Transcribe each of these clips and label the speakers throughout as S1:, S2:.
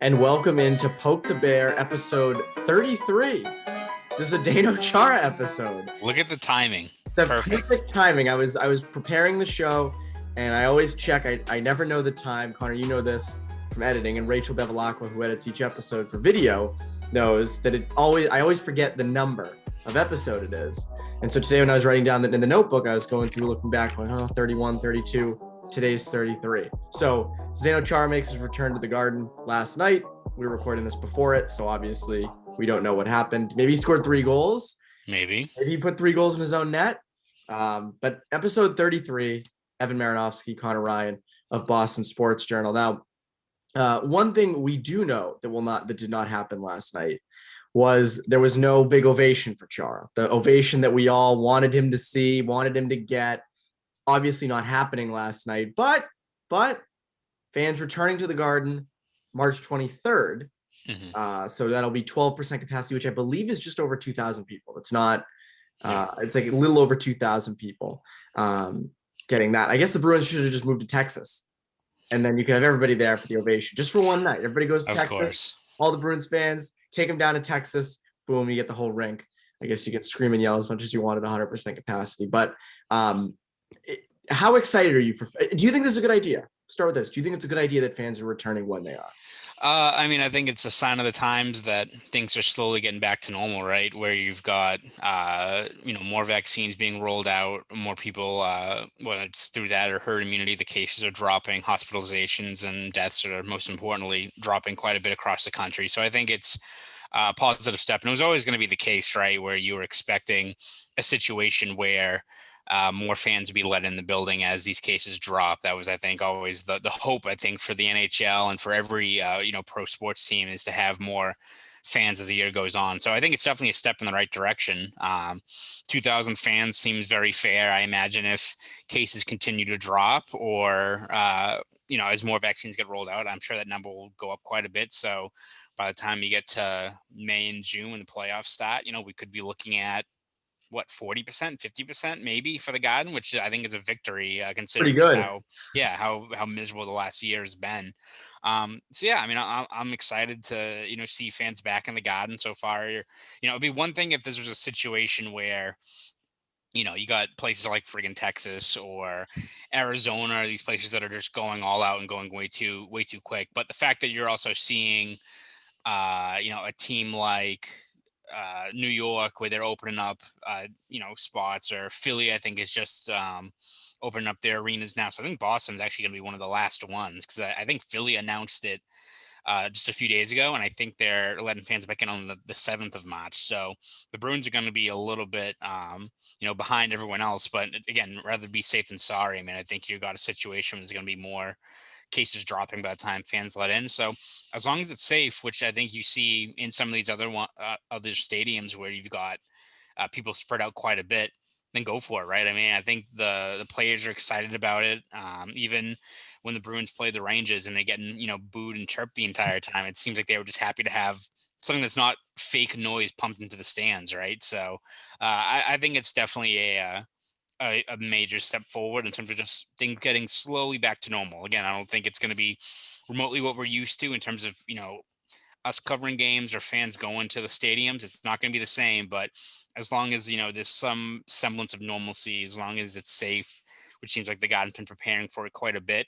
S1: and welcome into Poke the Bear episode 33. This is a Dano Chara episode.
S2: Look at the timing.
S1: The
S2: Perfect.
S1: perfect timing. I was preparing the show, and I always check. I never know the time. Connor, you know this from editing, and Rachel Bevilacqua, who edits each episode for video, knows that I always forget the number of episode it is. And so today when I was writing down in the notebook, I was going through, looking back, going, 31, 32. Today's 33. So Dano Chara makes his return to the Garden last night. We were recording this before it, so obviously we don't know what happened. Maybe he scored 3 goals.
S2: Maybe
S1: he put 3 goals in his own net. But episode 33, Evan Marinofsky, Conor Ryan of Boston Sports Journal. Now, one thing we do know that did not happen last night was there was no big ovation for Chara. The ovation that we all wanted him to see, wanted him to get, obviously not happening last night, but fans returning to the Garden March 23rd. Mm-hmm. So that'll be 12% capacity, which I believe is just over 2,000 people. It's not, it's like a little over 2,000 people getting that. I guess the Bruins should have just moved to Texas, and then you can have everybody there for the ovation just for one night. Everybody goes to Texas. Course. All the Bruins fans, take them down to Texas. Boom, you get the whole rink. I guess you can scream and yell as much as you want at 100% capacity. But how excited are you do you think this is a good idea? Start with this. Do you think it's a good idea that fans are returning when they are?
S2: I mean, I think it's a sign of the times that things are slowly getting back to normal, right? Where you've got, more vaccines being rolled out, more people, whether it's through that or herd immunity, the cases are dropping, hospitalizations and deaths are most importantly dropping quite a bit across the country. So I think it's a positive step. And it was always going to be the case, right? Where you were expecting a situation where more fans would be let in the building as these cases drop. That was, I think, always the hope, I think, for the NHL and for every, pro sports team is to have more fans as the year goes on. So I think it's definitely a step in the right direction. 2,000 fans seems very fair. I imagine if cases continue to drop or, as more vaccines get rolled out, I'm sure that number will go up quite a bit. So by the time you get to May and June when the playoffs start, we could be looking at 40%, 50% maybe for the Garden, which I think is a victory considering how miserable the last year has been. I'm excited to, see fans back in the Garden so far. It'd be one thing if this was a situation where, you got places like friggin' Texas or Arizona, these places that are just going all out and going way too quick. But the fact that you're also seeing, a team like New York where they're opening up, spots, or Philly, I think is just opening up their arenas now. So I think Boston's actually going to be one of the last ones because I think Philly announced it just a few days ago, and I think they're letting fans back in on the 7th of March. So the Bruins are going to be a little bit, behind everyone else. But again, rather be safe than sorry. I mean, I think you got a situation where there's going to be more cases dropping by the time fans let in. So as long as it's safe, which I think you see in some of these other stadiums where you've got people spread out quite a bit, then go for it, right? I mean, I think the players are excited about it. Even when the Bruins play the Rangers and they get, booed and chirped the entire time, it seems like they were just happy to have something that's not fake noise pumped into the stands, right? So I think it's definitely a major step forward in terms of just things getting slowly back to normal. Again, I don't think it's going to be remotely what we're used to in terms of, us covering games or fans going to the stadiums. It's not going to be the same, but as long as, there's some semblance of normalcy, as long as it's safe, which seems like the Garden's been preparing for it quite a bit,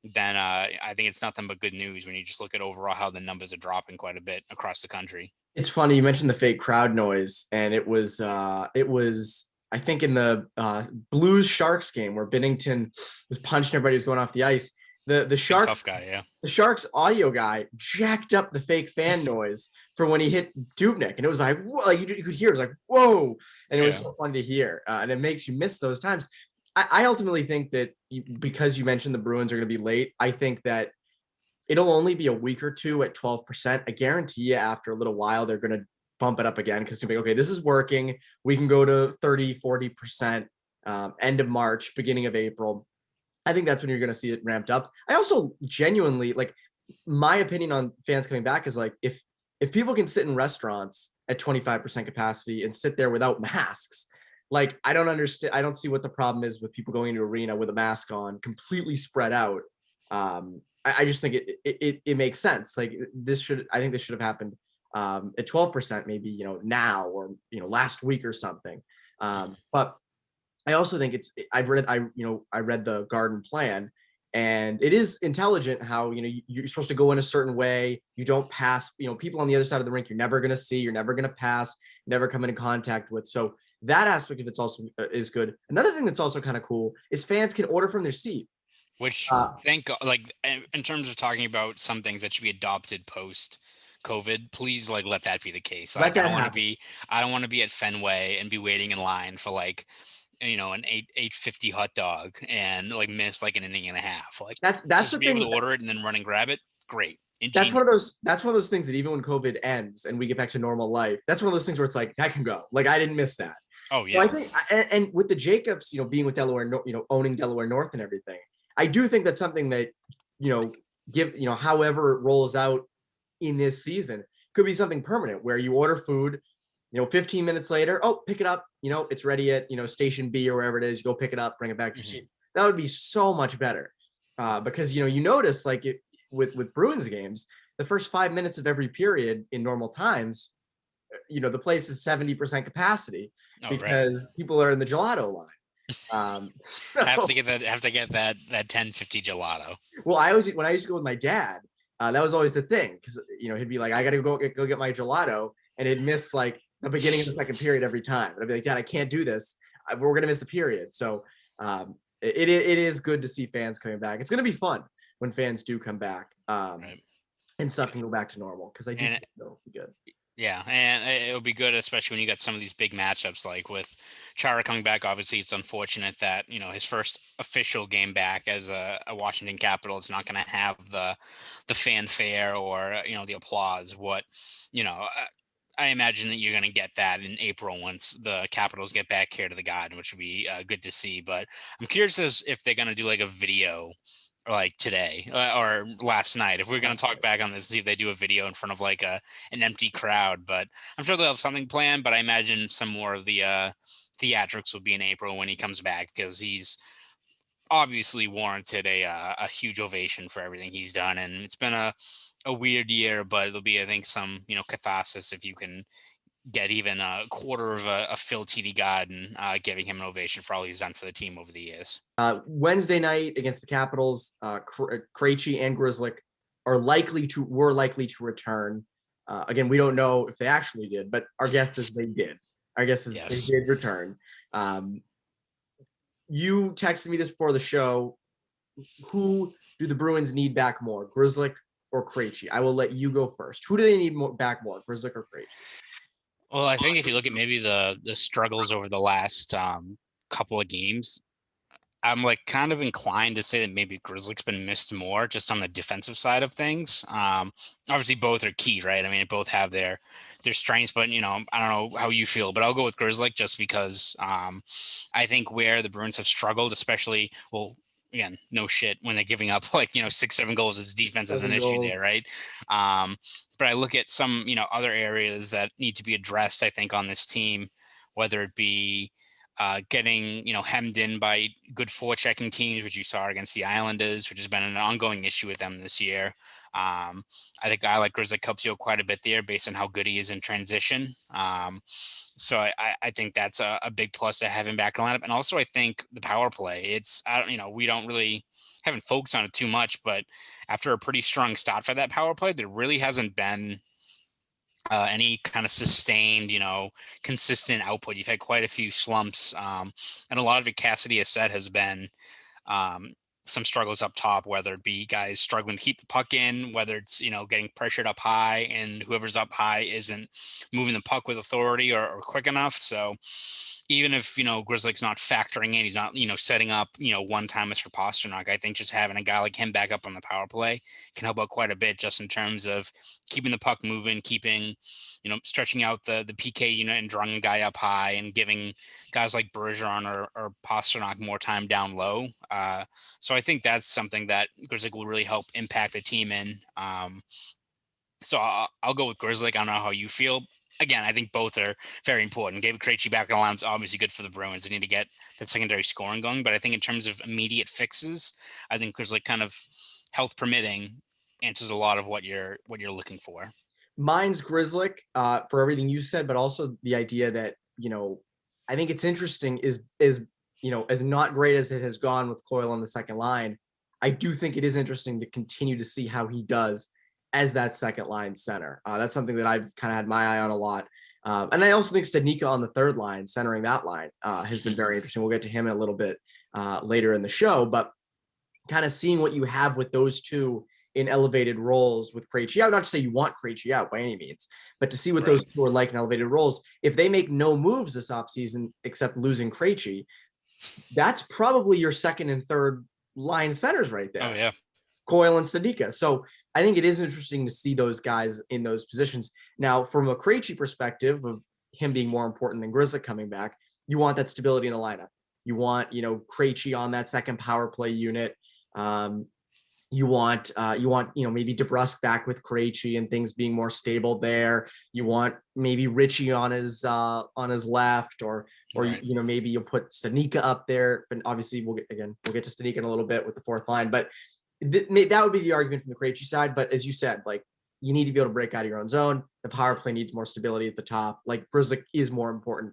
S2: then I think it's nothing but good news when you just look at overall how the numbers are dropping quite a bit across the country.
S1: It's funny. You mentioned the fake crowd noise, and it was, I think in the Blues Sharks game where Binnington was punching everybody who's going off the ice. The Sharks
S2: tough guy, yeah.
S1: The Sharks audio guy jacked up the fake fan noise for when he hit Dubnyk, and it was like, whoa, like you could hear it was like, whoa, and it was so fun to hear, and it makes you miss those times. I ultimately think that because you mentioned the Bruins are going to be late, I think that it'll only be a week or two at 12%. I guarantee you after a little while they're going to bump it up again because you'll be okay, this is working. We can go to 30, 40% end of March, beginning of April. I think that's when you're going to see it ramped up. I also genuinely, like, my opinion on fans coming back is like, if people can sit in restaurants at 25% capacity and sit there without masks, like, I don't understand. I don't see what the problem is with people going into arena with a mask on, completely spread out. I just think it makes sense. Like I think this should have happened at 12%, maybe, now, or, last week or something. But I also think I read the Garden plan, and it is intelligent how, you're supposed to go in a certain way. You don't pass, people on the other side of the rink. You're never going to see, you're never going to pass, never come into contact with. So that aspect of it's also is good. Another thing that's also kind of cool is fans can order from their seat.
S2: Which thank God, like in terms of talking about some things that should be adopted post COVID, please like let that be the case. Like I don't want to be at Fenway and be waiting in line for like an 850 hot dog and like miss like an inning and a half. Like
S1: that's
S2: just
S1: the
S2: be
S1: thing.
S2: able to order it and then run and grab it. Great.
S1: That's one of those things that even when COVID ends and we get back to normal life, that's one of those things where it's like, that can go. Like, I didn't miss that.
S2: Oh yeah.
S1: So I think, and with the Jacobs, being with Delaware, owning Delaware North and everything, I do think that's something that, however it rolls out in this season, could be something permanent where you order food, 15 minutes later, oh, pick it up, it's ready at, station B or wherever it is, you go pick it up, bring it back to your seat. That would be so much better. Because, you notice like with Bruins games, the first 5 minutes of every period in normal times, the place is 70% capacity because people are in the gelato line.
S2: Have to get that 1050 gelato.
S1: Well, when I used to go with my dad, that was always the thing, because he'd be like, I gotta go get my gelato, and it'd miss like the beginning of the second period every time. And I'd be like, Dad, I can't do this. We're gonna miss the period. So it is good to see fans coming back. It's gonna be fun when fans do come back, and stuff can go back to normal, because I do think it'll be good.
S2: Yeah, and it'll be good, especially when you got some of these big matchups, like with Chara coming back. Obviously, it's unfortunate that his first official game back as a Washington Capital is not going to have the fanfare or the applause. I imagine that you're going to get that in April once the Capitals get back here to the Garden, which would be good to see. But I'm curious as if they're going to do like a video like today or last night. If we're going to talk back on this, see if they do a video in front of like an empty crowd. But I'm sure they'll have something planned. But I imagine some more of the theatrics will be in April when he comes back, because he's obviously warranted a huge ovation for everything he's done. And it's been a weird year, but it'll be, I think, some catharsis if you can get even a quarter of a Phil TD Garden giving him an ovation for all he's done for the team over the years.
S1: Wednesday night against the Capitals, Krejci and Grzelcyk were likely to return. Again, we don't know if they actually did, but our guess is they did. Our guess is they did return. You texted me this before the show. Who do the Bruins need back more, Grzelcyk or Krejci? I will let you go first. Who do they need back more, Grzelcyk or Krejci?
S2: Well, I think if you look at maybe the struggles over the last couple of games, I'm like kind of inclined to say that maybe Grzelcyk's been missed more just on the defensive side of things. Obviously, both are key, right? I mean, both have their strengths, but I don't know how you feel, but I'll go with Grzelcyk just because I think where the Bruins have struggled, especially, well, again, no shit when they're giving up like 6-7 goals, its defense is an issue there, right? But I look at some other areas that need to be addressed, I think, on this team, whether it be getting hemmed in by good forechecking teams, which you saw against the Islanders, which has been an ongoing issue with them this year. I think I like Grzelcyk helps you quite a bit there based on how good he is in transition. So I think that's a big plus to have him back in the lineup. And also I think the power play, we don't really haven't focused on it too much, but after a pretty strong start for that power play, there really hasn't been any kind of sustained, consistent output. You've had quite a few slumps, and a lot of it, Cassidy has said, has been some struggles up top, whether it be guys struggling to keep the puck in, whether it's, getting pressured up high and whoever's up high isn't moving the puck with authority or quick enough. So even if, Grzelcyk's not factoring in, he's not, setting up, one-timers for Pastrnak, I think just having a guy like him back up on the power play can help out quite a bit just in terms of keeping the puck moving, keeping, stretching out the PK unit and drawing a guy up high and giving guys like Bergeron or Pastrnak more time down low. So I think that's something that Grzelcyk will really help impact the team in. So I'll go with Grzelcyk. I don't know how you feel. Again, I think both are very important. David Krejci back in the lineup is obviously good for the Bruins. They need to get that secondary scoring going. But I think in terms of immediate fixes, I think Grzelcyk kind of health permitting, answers a lot of what you're looking for.
S1: Mine's Grzelcyk, for everything you said, but also the idea that, I think it's interesting is as not great as it has gone with Coyle on the second line, I do think it is interesting to continue to see how he does as that second line center. That's something that I've kind of had my eye on a lot. And I also think Seneca on the third line, centering that line, has been very interesting. We'll get to him in a little bit later in the show, but kind of seeing what you have with those two in elevated roles with Krejci out. Not to say you want Krejci out by any means, but to see what those two are like in elevated roles. If they make no moves this offseason except losing Krejci, that's probably your second and third line centers right there.
S2: Oh, yeah.
S1: Coyle and Seneca. So I think it is interesting to see those guys in those positions. Now, from a Krejci perspective of him being more important than Grzelcyk coming back, you want that stability in the lineup. You want, Krejci on that second power play unit. You want maybe DeBrusk back with Krejci and things being more stable there. You want maybe Richie on his left, or
S2: Right.
S1: maybe you'll put Seneca up there. But obviously we'll get to Seneca in a little bit with the fourth line. But that would be the argument from the Krejci side. But as you said, like, you need to be able to break out of your own zone. The power play needs more stability at the top. Like, Grzelcyk is more important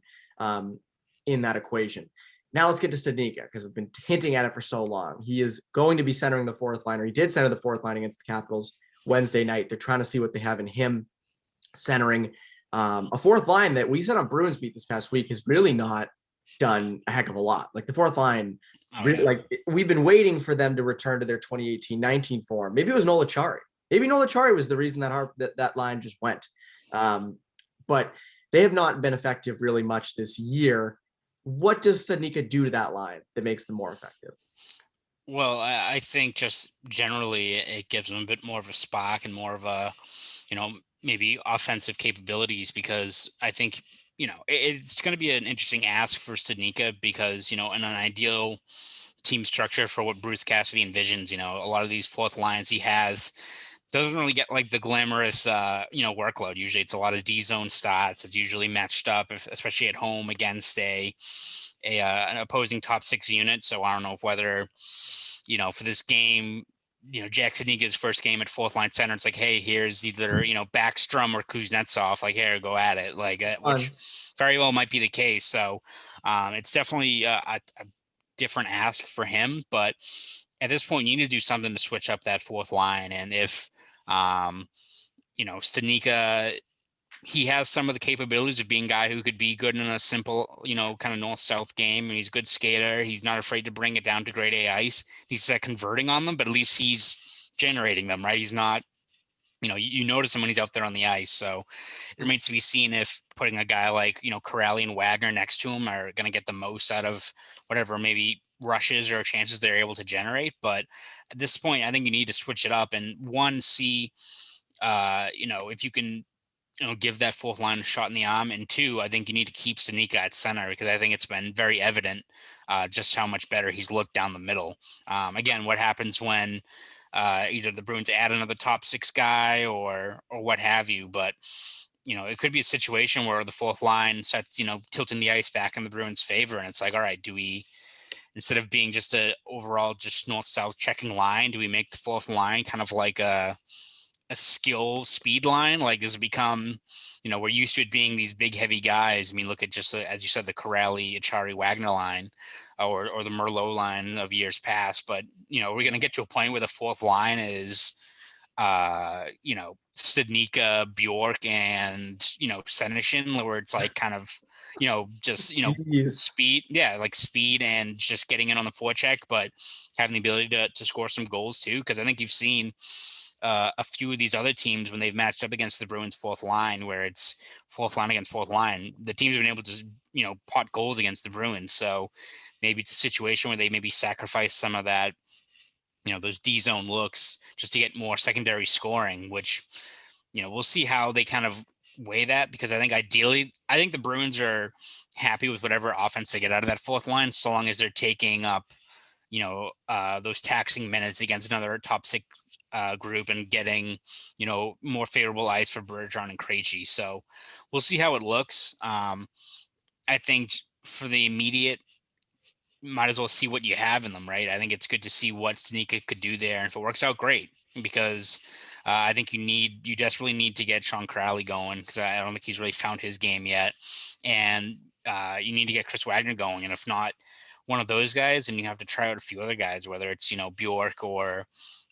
S1: in that equation. Now let's get to Seneca, because we've been hinting at it for so long. He is going to be centering the fourth line, or he did center the fourth line against the Capitals Wednesday night. They're trying to see what they have in him centering a fourth line that we said on Bruins Beat this past week has really not done a heck of a lot. Like, the fourth line, like, we've been waiting for them to return to their 2018-19 form. Maybe it was Nola Chari. Maybe Nola Chari was the reason that line just went. But they have not been effective really much this year. What does Seneca do to that line that makes them more effective?
S2: Well, I think just generally it gives them a bit more of a spark and more of a, maybe offensive capabilities, because I think, it's going to be an interesting ask for Seneca because, in an ideal team structure for what Bruce Cassidy envisions, a lot of these fourth lines he has doesn't really get like the glamorous, workload. Usually it's a lot of D zone starts. It's usually matched up, especially at home against an opposing top six unit. So I don't know if whether, for this game, Jack Seneca's first game at fourth line center, it's like, hey, here's either, Backstrom or Kuznetsov, like, here, go at it. Like, which very well might be the case. So it's definitely a different ask for him, but at this point you need to do something to switch up that fourth line. And if, Seneca, he has some of the capabilities of being a guy who could be good in a simple, kind of north-south game. And he's a good skater. He's not afraid to bring it down to grade A ice. He's converting on them, but at least he's generating them, right? He's not, you notice him when he's out there on the ice. So it remains to be seen if putting a guy like, Corrali and Wagner next to him are going to get the most out of whatever maybe rushes or chances they're able to generate. But at this point, I think you need to switch it up and see, if you can, give that fourth line a shot in the arm. And two, I think you need to keep Seneca at center, because I think it's been very evident just how much better he's looked down the middle. Again, what happens when either the Bruins add another top six guy or what have you, but it could be a situation where the fourth line starts, tilting the ice back in the Bruins' favor. And it's like, all right, do we, instead of being just a overall just north-south checking line, do we make the fourth line kind of like a skill speed line? Like, does it become, we're used to it being these big heavy guys. I mean, look at just as you said, the Corrali, Achari, Wagner line, or the Merlot line of years past. But we're going to get to a point where the fourth line is Seneca, Bjork, and Senishin, where it's like kind of just speed, like speed and just getting in on the forecheck, but having the ability to score some goals too. Because I think you've seen a few of these other teams when they've matched up against the Bruins fourth line, where it's fourth line against fourth line, the teams have been able to pot goals against the Bruins. So maybe it's a situation where they maybe sacrifice some of that, those D zone looks just to get more secondary scoring, which we'll see how they kind of weigh that, because I think ideally, the Bruins are happy with whatever offense they get out of that fourth line, so long as they're taking up those taxing minutes against another top six group and getting, more favorable ice for Bergeron and Krejci. So we'll see how it looks. I think for the immediate might as well see what you have in them, right? I think it's good to see what Seneca could do there. And if it works out, great, because I think you desperately need to get Sean Crowley going, because I don't think he's really found his game yet. And you need to get Chris Wagner going. And if not one of those guys, then you have to try out a few other guys, whether it's, Bjork or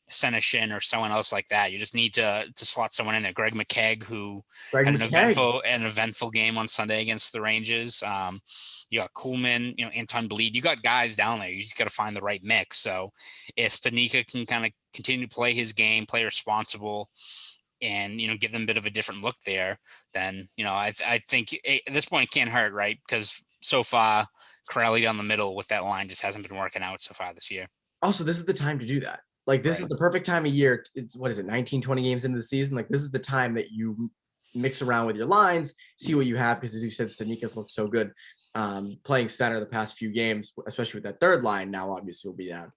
S2: Seneca or someone else like that. You just need to slot someone in there. Greg McKegg, who
S1: Greg
S2: had
S1: McKegg.
S2: an eventful game on Sunday against the Rangers. You got Kuhlman, Anton Bleed. You got guys down there. You just got to find the right mix. So if Stanika can kind of continue to play his game, play responsible, and give them a bit of a different look there, then I think at this point it can't hurt, right? Because so far Crowley down the middle with that line just hasn't been working out so far this year.
S1: Also, this is the time to do that. Like, this is the perfect time of year. It's, what is it, 19, 20 games into the season? Like, this is the time that you mix around with your lines, see what you have, because as you said, Stanika's looked so good playing center the past few games, especially with that third line. Now, obviously, we'll be down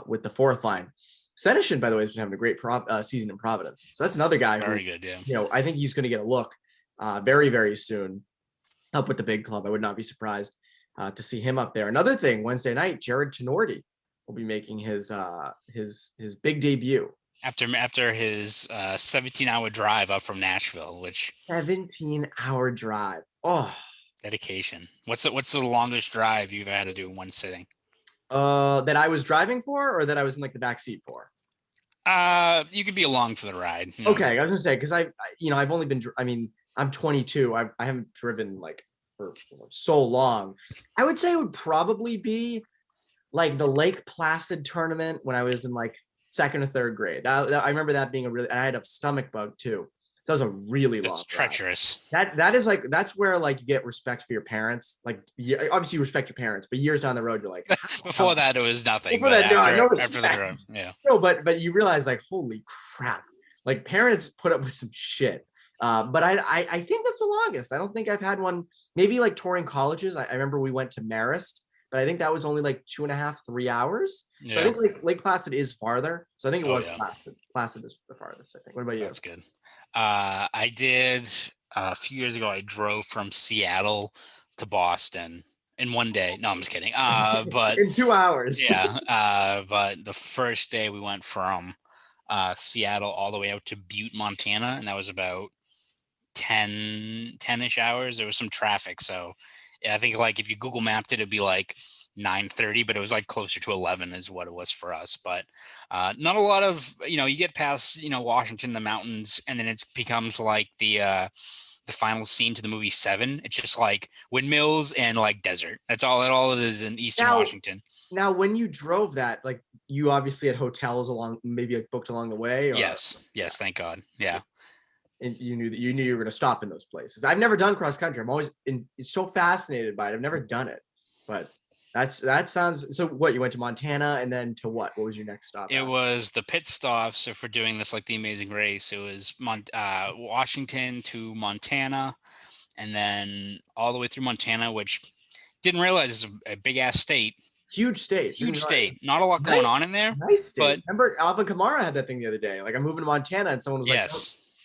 S1: with the fourth line. Seneca, by the way, has been having a great season in Providence. So that's another guy
S2: Very good, yeah.
S1: I think he's going to get a look very, very soon up with the big club. I would not be surprised to see him up there. Another thing, Wednesday night, Jared Tenorti will be making his big debut
S2: after his 17-hour drive up from Nashville, which
S1: 17-hour drive. Oh,
S2: dedication. What's the longest drive you've had to do in one sitting?
S1: That I was driving for, or that I was in like the back seat for?
S2: You could be along for the ride.
S1: Okay, I was gonna say, because I've only been. I mean, I'm 22. I haven't driven like for so long. I would say it would probably be like the Lake Placid tournament when I was in like second or third grade. I remember that being and I had a stomach bug too. So that was a really long.
S2: That's treacherous.
S1: That is like, that's where like you get respect for your parents. Like, obviously you respect your parents, but years down the road you're like,
S2: before that it was nothing.
S1: Before that,
S2: after the road, yeah.
S1: No, but you realize like, holy crap, like parents put up with some shit. But I think that's the longest. I don't think I've had one. Maybe like touring colleges. I remember we went to Marist, but I think that was only like 2.5, 3 hours. Yeah. So I think Lake Placid is farther. So I think it was Placid. Placid is the farthest, I think. What about you?
S2: That's good. I did a few years ago. I drove from Seattle to Boston in one day. No, I'm just kidding. But
S1: in 2 hours.
S2: Yeah. But the first day we went from Seattle all the way out to Butte, Montana, and that was about 10-ish hours. There was some traffic, so yeah, I think like if you Google mapped it, it'd be like 9:30, but it was like closer to 11 is what it was for us. But not a lot of, you get past, Washington, the mountains, and then it becomes like the final scene to the movie Seven. It's just like windmills and like desert. That's all it is in Eastern Washington.
S1: Now, when you drove that, like you obviously had hotels along, maybe booked along the way. Or...
S2: Yes. Thank God. Yeah.
S1: And you knew you were going to stop in those places. I've never done cross country. I'm always so fascinated by it. I've never done it, but that sounds. So what, you went to Montana and then to what? What was your next stop?
S2: It was the pit stop. So for doing this, like the Amazing Race, it was Washington to Montana, and then all the way through Montana, which didn't realize is a big ass state.
S1: Huge state.
S2: Not a lot going on in there.
S1: Nice state. But remember, Alvin Kamara had that thing the other day. Like, I'm moving to Montana, and someone was like,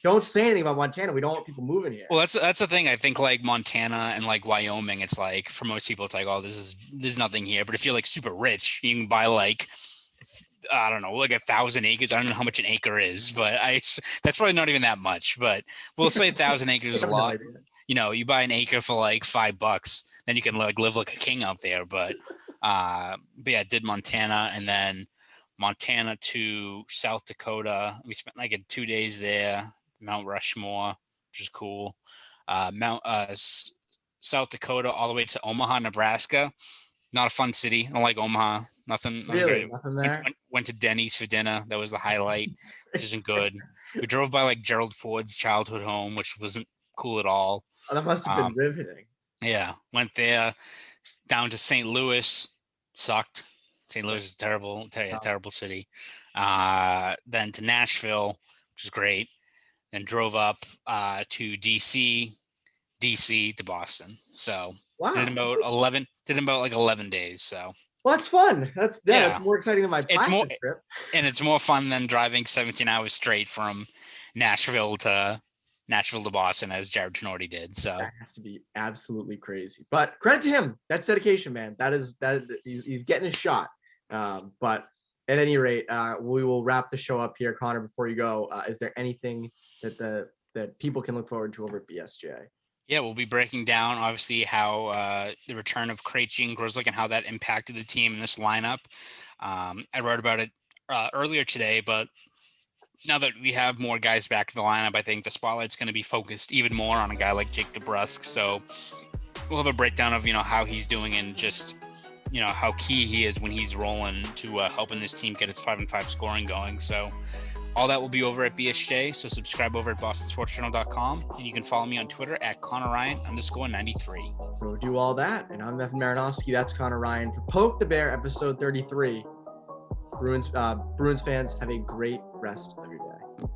S1: don't say anything about Montana. We don't want people moving here.
S2: Well, that's the thing. I think like Montana and like Wyoming, it's like for most people, it's like, oh, there's nothing here. But if you're like super rich, you can buy like, I don't know, like 1,000 acres. I don't know how much an acre is, but that's probably not even that much. But we'll say 1,000 acres is a lot. You buy an acre for like $5, then you can like live like a king out there. But yeah, I did Montana, and then Montana to South Dakota. We spent like 2 days there. Mount Rushmore, which is cool. South Dakota all the way to Omaha, Nebraska. Not a fun city. I don't like Omaha. Nothing.
S1: Really? Nothing there?
S2: Went to Denny's for dinner. That was the highlight, which isn't good. We drove by like Gerald Ford's childhood home, which wasn't cool at all.
S1: Oh, that must have been riveting.
S2: Yeah. Went there, down to St. Louis. Sucked. St. Louis is terrible city. Then to Nashville, which is great. And drove up to DC to Boston. So did about 11 days. So
S1: that's fun. That's more exciting than my plastic trip.
S2: And it's more fun than driving 17 hours straight from Nashville to Nashville to Boston as Jared Tenorti did. So
S1: that has to be absolutely crazy. But credit to him. That's dedication, man. He's getting his shot. But at any rate, we will wrap the show up here. Conor, before you go, is there anything that people can look forward to over at BSJ?
S2: Yeah, we'll be breaking down obviously how the return of Krejci and Grzelcyk and how that impacted the team in this lineup. I wrote about it earlier today, but now that we have more guys back in the lineup, I think the spotlight's going to be focused even more on a guy like Jake DeBrusk. So we'll have a breakdown of, how he's doing and just, how key he is when he's rolling to helping this team get its 5-5 scoring going. So all that will be over at BSJ. So subscribe over at bostonsportsjournal.com, and you can follow me on Twitter at ConorRyan_93.
S1: We'll do all that. And I'm Evan Marinofsky. That's Conor Ryan for Poke the Bear, episode 33. Bruins fans, have a great rest of your day.